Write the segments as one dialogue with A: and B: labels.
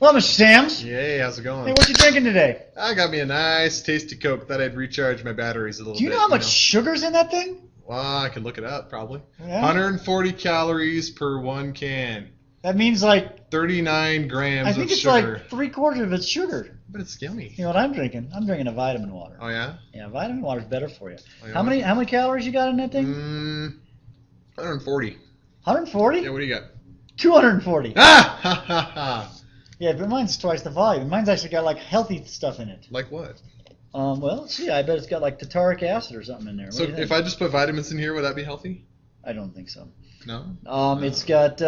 A: Hello, Mr. Sams.
B: Hey, how's it going?
A: Hey, what you drinking today?
B: I got me a nice, tasty Coke. Thought I'd recharge my batteries a little bit.
A: Do you know how much sugar's in that thing?
B: Well, I can look it up, probably.
A: Yeah.
B: 140 calories per one can.
A: That means like
B: 39 grams of sugar.
A: I think it's like 3/4 of it's sugar.
B: But it's yummy.
A: You know what I'm drinking? I'm drinking a vitamin water.
B: Oh, yeah?
A: Yeah, vitamin water's better for you.
B: Oh, yeah?
A: How many calories you got in that thing?
B: 140.
A: 140?
B: Yeah, what do you got?
A: 240.
B: Ah! Ha, ha, ha.
A: Yeah, but mine's twice the volume. Mine's actually got like healthy stuff in it.
B: Like what?
A: Well, let's see. I bet it's got like tartaric acid or something in there. What
B: So
A: do you think?
B: if I just put vitamins in here, would that be healthy?
A: I don't think so.
B: No?
A: It's got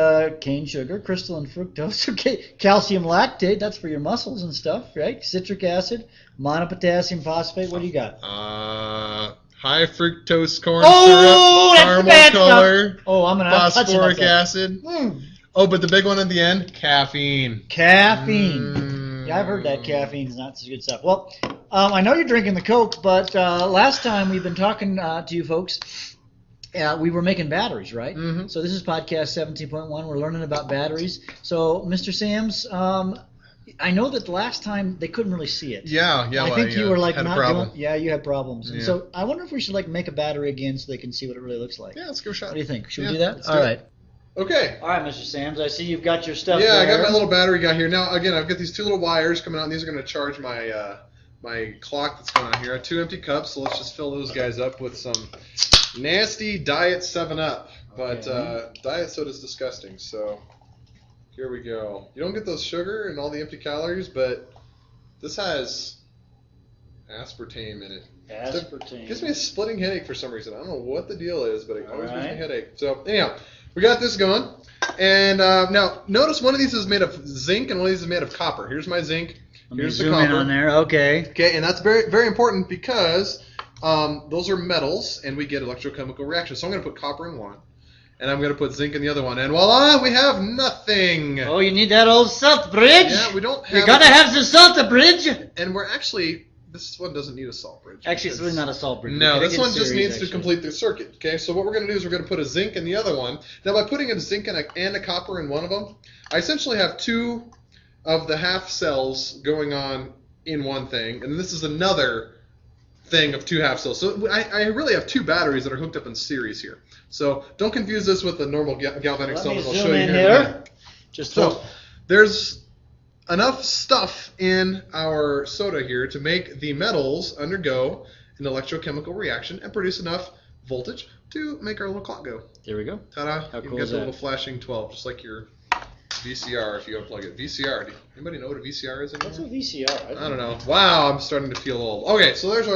A: cane sugar, crystalline fructose, okay, calcium lactate, that's for your muscles and stuff, right? Citric acid, monopotassium phosphate, what do you got?
B: High fructose corn
A: Oh,
B: syrup,
A: that's the
B: caramel
A: bad
B: color,
A: stuff. Oh, I'm touching
B: phosphoric
A: myself.
B: acid.
A: Mm.
B: Oh, but the big one at the end, caffeine.
A: Caffeine. Yeah, I've heard that caffeine's not so good stuff. Well, I know you're drinking the Coke, but last time we've been talking to you folks, we were making batteries, right?
B: Mm-hmm.
A: So this is podcast 17.1. We're learning about batteries. So, Mr. Sams, I know that the last time they couldn't really see it.
B: Yeah.
A: I think you were like
B: had
A: not
B: a problem.
A: doing. Yeah, you had problems. And
B: Yeah.
A: so I wonder if we should like make a battery again so they can see what it really looks like.
B: Yeah, let's give it a shot.
A: What do you think? Should
B: Yeah,
A: we do that?
B: let's
A: All
B: do it.
A: right.
B: Okay.
A: All right, Mr. Sams. I see you've got your stuff.
B: Yeah, I
A: there.
B: got my little battery guy here. Now, again, I've got these two little wires coming out, and these are going to charge my my clock that's going on here. I have 2 empty cups, so let's just fill those guys up with some nasty Diet 7-Up. But
A: Okay.
B: Diet soda's disgusting, so here we go. You don't get those sugar and all the empty calories, but this has aspartame in it.
A: Aspartame.
B: It gives me a splitting headache for some reason. I don't know what the deal is, but it always gives me a
A: Alright.
B: headache. So anyhow, we got this going. And now, notice one of these is made of zinc and one of these is made of copper. Here's my zinc.
A: Let me
B: Here's the
A: zoom in
B: copper.
A: on there. Okay.
B: Okay, and that's very, very important because those are metals and we get electrochemical reactions. So I'm going to put copper in one, and I'm going to put zinc in the other one. And voila, we have nothing.
A: Oh, you need that old salt bridge?
B: Yeah, we don't have
A: You gotta have the salt bridge.
B: And we're actually, this one doesn't need a salt bridge.
A: Actually, it's really not a salt bridge.
B: No,
A: We're
B: this
A: gonna
B: one
A: get
B: just
A: series,
B: needs to
A: actually.
B: complete the circuit. Okay, so what we're going to do is we're going to put a zinc in the other one. Now, by putting a zinc and a copper in one of them, I essentially have 2 of the half cells going on in one thing, and this is another thing of 2 half cells. So I really have 2 batteries that are hooked up in series here. So don't confuse this with the normal galvanic cell
A: Let me
B: that I'll
A: zoom
B: show you
A: in
B: here. in a minute.
A: here. Just
B: So there's enough stuff in our soda here to make the metals undergo an electrochemical reaction and produce enough voltage to make our little clock go.
A: there we go.
B: Ta-da!
A: How
B: You
A: cool
B: get
A: is
B: the
A: that?
B: little flashing 12, just like your VCR if you unplug it. VCR. Anybody know what a VCR is anymore?
A: What's a VCR?
B: I don't know. Wow, I'm starting to feel old. Okay, so there's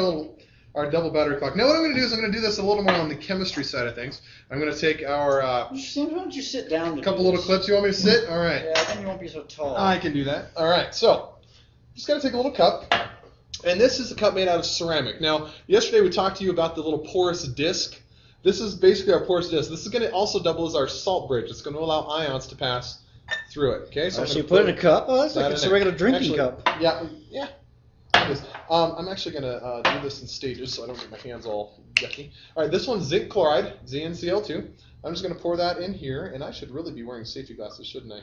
B: our double battery clock. Now what I'm going to do is I'm going to do this a little more on the chemistry side of things. I'm going to take our
A: Mr. Sams, why don't you sit down? To
B: couple
A: do
B: little
A: this?
B: clips. You want me to sit? All right.
A: Yeah, then you won't be so tall.
B: I can do that. All right, so just got to take a little cup, and this is a cup made out of ceramic. Now, yesterday we talked to you about the little porous disc. This is basically our porous disc. This is going to also double as our salt bridge. It's going to allow ions to pass through it. Okay,
A: So
B: I'm
A: you
B: gonna
A: put it in a cup? Oh, that's
B: that
A: like
B: in
A: it's a
B: it.
A: regular drinking
B: Actually,
A: cup.
B: Yeah. It is. I'm actually going to do this in stages so I don't get my hands all yucky. All right, this one's zinc chloride, ZnCl2. I'm just going to pour that in here, and I should really be wearing safety glasses, shouldn't I?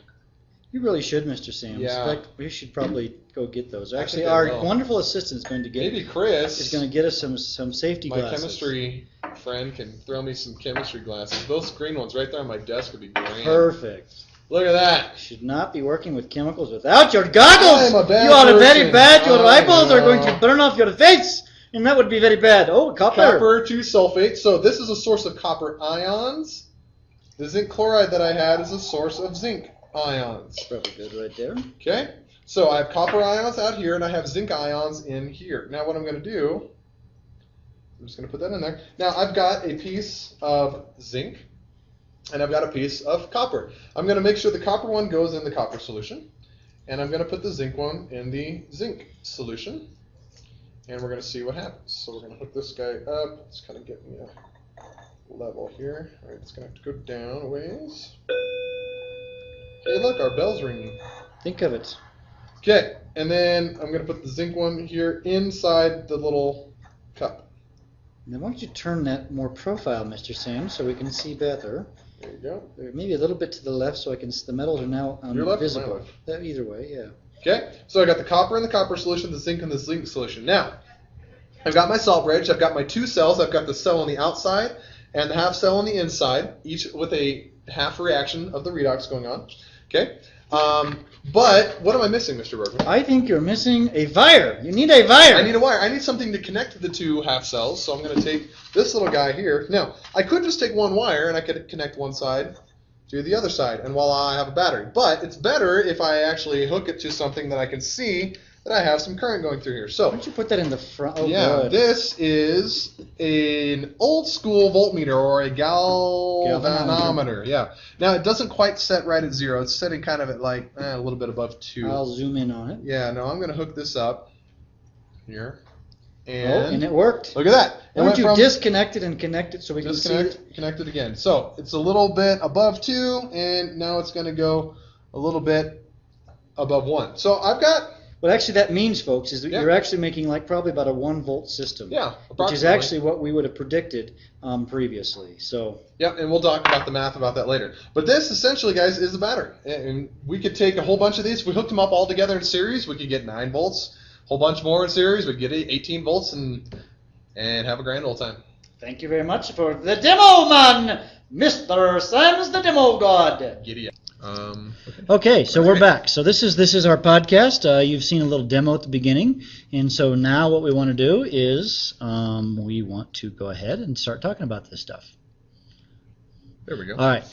A: You really should, Mr. Sams.
B: Yeah.
A: In fact, we should probably go get those.
B: I
A: Actually,
B: think I
A: our
B: will.
A: wonderful assistant is going to get
B: Maybe Chris,
A: is going to get us some safety
B: my
A: glasses.
B: chemistry friend, can throw me some chemistry glasses. Those green ones right there on my desk would be great.
A: Perfect.
B: Look at that.
A: Should not be working with chemicals without your goggles.
B: I'm a bad
A: You are very
B: person.
A: bad. Your
B: I
A: eyeballs are going
B: know.
A: to burn off your face, and that would be very bad. Oh, copper.
B: Copper 2 sulfate. So this is a source of copper ions. The zinc chloride that I had is a source of zinc ions.
A: Probably good right there.
B: Okay? So I have copper ions out here, and I have zinc ions in here. Now what I'm going to do, I'm just going to put that in there. Now I've got a piece of zinc, and I've got a piece of copper. I'm going to make sure the copper one goes in the copper solution, and I'm going to put the zinc one in the zinc solution, and we're going to see what happens. So we're going to hook this guy up. Let's kind of get me a level here. All right, it's going to have to go down a ways. Hey, look, our bell's ringing.
A: Think of it.
B: Okay, and then I'm going to put the zinc one here inside the little cup.
A: Now, why don't you turn that more profile, Mr. Sams, so we can see better?
B: There you go.
A: Maybe a little bit to the left, so I can. The metals are now
B: Your left or my
A: visible.
B: left?
A: Either way, yeah.
B: Okay, so I got the copper in the copper solution, the zinc in the zinc solution. Now, I've got my salt bridge. I've got my two cells. I've got the cell on the outside and the half cell on the inside, each with a half reaction of the redox going on. Okay, but what am I missing, Mr. Bergman?
A: I think you're missing a wire. You need a wire.
B: I need a wire. I need something to connect the two half cells, so I'm going to take this little guy here. Now, I could just take one wire and I could connect one side to the other side, and voila, I have a battery. But it's better if I actually hook it to something that I can see that I have some current going through here. So,
A: why don't you put that in the front? Oh,
B: yeah,
A: good.
B: this is an old school voltmeter or a galvanometer. Yeah. Now, it doesn't quite set right at 0. It's setting kind of at like a little bit above 2.
A: I'll zoom in on it.
B: Yeah, no, I'm going to hook this up here. And
A: it worked.
B: Look at that.
A: Why don't you disconnect it and connect it so we can see it?
B: Connect it again. So it's a little bit above 2, and now it's going to go a little bit above 1. So I've got...
A: What actually that means, folks, is that you're actually making like probably about a 1-volt system.
B: Yeah,
A: which is actually what we would have predicted previously. So.
B: Yep, and we'll talk about the math about that later. But this, essentially, guys, is a battery. And we could take a whole bunch of these. If we hooked them up all together in series, we could get 9 volts. A whole bunch more in series. We could get 18 volts and have a grand old time.
A: Thank you very much for the demo, man. Mr. Sam's the demo god.
B: Giddy up.
A: Okay, so we're back. So this is our podcast. You've seen a little demo at the beginning, and so now what we want to do is we want to go ahead and start talking about this stuff.
B: There we go.
A: All right.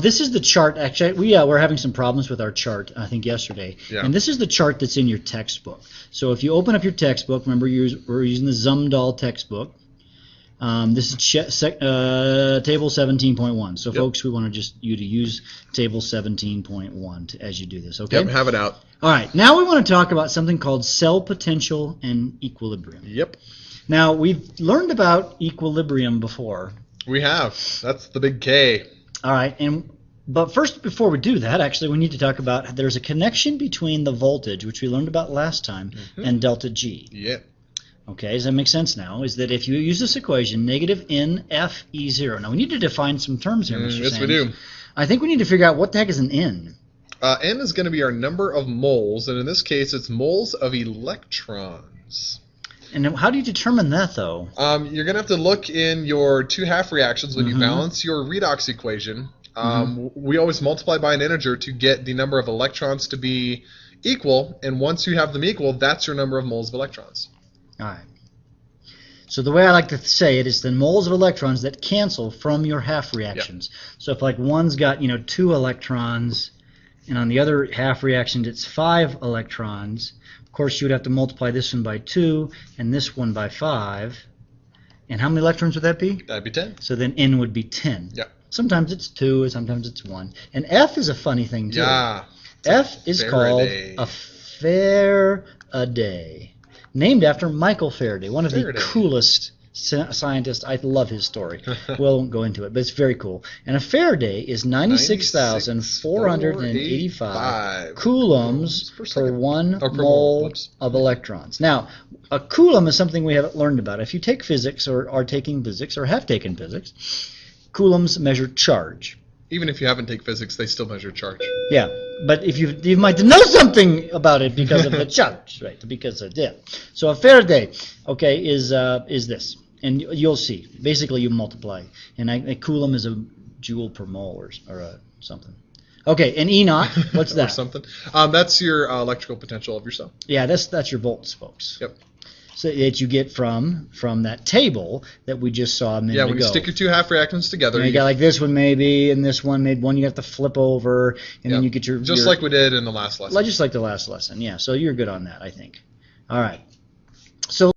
A: This is the chart. Actually, we're having some problems with our chart, I think, yesterday.
B: Yeah.
A: And this is the chart that's in your textbook. So if you open up your textbook, remember we're using the Zumdahl textbook. This is table 17.1. So, folks, we want you to use table 17.1 as you do this, okay?
B: Yep, have it out.
A: All right. Now we want to talk about something called cell potential and equilibrium.
B: Yep.
A: Now, we've learned about equilibrium before.
B: We have. That's the big K.
A: All right. But first, before we do that, actually, we need to talk about there's a connection between the voltage, which we learned about last time, and delta G.
B: Yep.
A: Okay, does that make sense now? Is that if you use this equation, negative NFE0. Now, we need to define some terms here, Mr.
B: Yes,
A: Sams.
B: we do.
A: I think we need to figure out what the heck is an N.
B: N is going to be our number of moles, and in this case, it's moles of electrons.
A: And how do you determine that, though?
B: You're going to have to look in your two half reactions when you balance your redox equation. We always multiply by an integer to get the number of electrons to be equal, and once you have them equal, that's your number of moles of electrons.
A: All right. So the way I like to say it is the moles of electrons that cancel from your half reactions. Yep. So if like one's got 2 electrons, and on the other half reaction it's 5 electrons, of course you would have to multiply this one by 2 and this one by 5. And how many electrons would that be?
B: That'd be 10.
A: So then N would be 10.
B: Yeah.
A: Sometimes it's 2, sometimes it's 1. And F is a funny thing too.
B: Yeah.
A: F is called a Faraday. Named after Michael Faraday, one of the coolest scientists. I love his story. We won't go into it, but it's very cool. And a Faraday is 96,485 coulombs per 1 mole of electrons. Now, a coulomb is something we haven't learned about. If you take physics or are taking physics or have taken physics, coulombs measure charge.
B: Even if you haven't taken physics, they still measure charge.
A: Yeah, but if you might know something about it because of the charge, right? Because of it. So a Faraday, okay, is this, and you'll see. Basically, you multiply, and a coulomb is a joule per mole or something. Okay, and E naught, what's that?
B: Or something. That's your electrical potential of your cell.
A: Yeah, that's your volts, folks.
B: Yep.
A: So that you get from that table that we just saw a minute ago.
B: Yeah, when you stick your two half reactants together.
A: You got like this one maybe, and this one maybe one you have to flip over, and then you get your...
B: Just like we did in the last lesson.
A: Just like the last lesson, yeah. So you're good on that, I think. All right. So